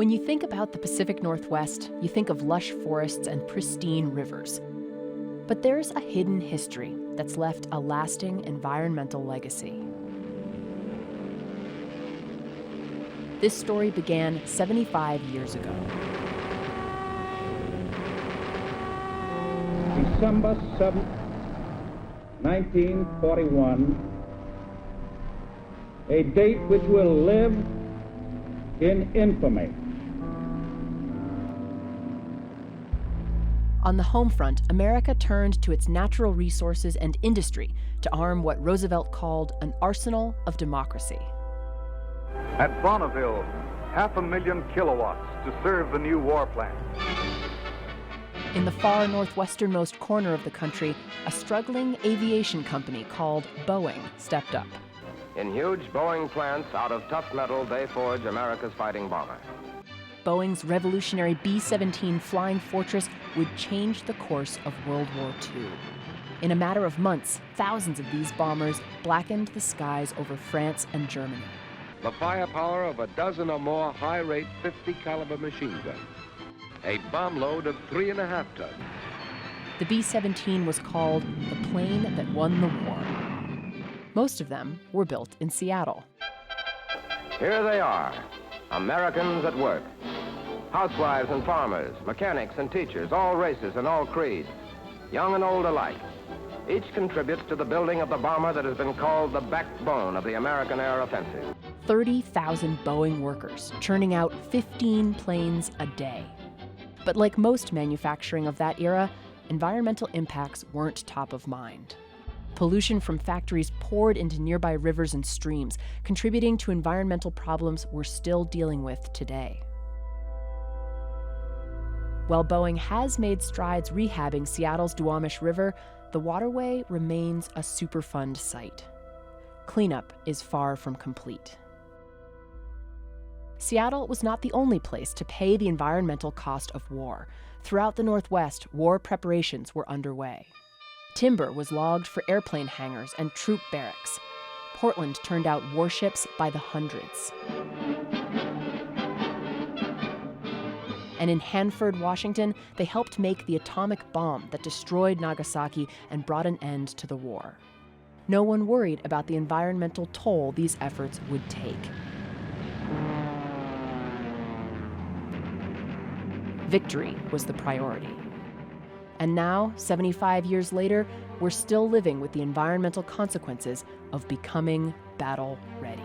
When you think about the Pacific Northwest, you think of lush forests and pristine rivers. But there's a hidden history that's left a lasting environmental legacy. This story began 75 years ago. December 7th, 1941, a date which will live in infamy. On the home front, America turned to its natural resources and industry to arm what Roosevelt called an arsenal of democracy. At Bonneville, 500,000 kilowatts to serve the new war plant. In the far northwesternmost corner of the country, a struggling aviation company called Boeing stepped up. In huge Boeing plants out of tough metal, they forge America's fighting bomber. Boeing's revolutionary B-17 Flying Fortress would change the course of World War II. In a matter of months, thousands of these bombers blackened the skies over France and Germany. The firepower of a dozen or more high-rate 50-caliber machine guns. A bomb load of 3.5 tons. The B-17 was called the plane that won the war. Most of them were built in Seattle. Here they are, Americans at work. Housewives and farmers, mechanics and teachers, all races and all creeds, young and old alike. Each contributes to the building of the bomber that has been called the backbone of the American air offensive. 30,000 Boeing workers, churning out 15 planes a day. But like most manufacturing of that era, environmental impacts weren't top of mind. Pollution from factories poured into nearby rivers and streams, contributing to environmental problems we're still dealing with today. While Boeing has made strides rehabbing Seattle's Duwamish River, the waterway remains a Superfund site. Cleanup is far from complete. Seattle was not the only place to pay the environmental cost of war. Throughout the Northwest, war preparations were underway. Timber was logged for airplane hangars and troop barracks. Portland turned out warships by the hundreds. And in Hanford, Washington, they helped make the atomic bomb that destroyed Nagasaki and brought an end to the war. No one worried about the environmental toll these efforts would take. Victory was the priority. And now, 75 years later, we're still living with the environmental consequences of becoming battle ready.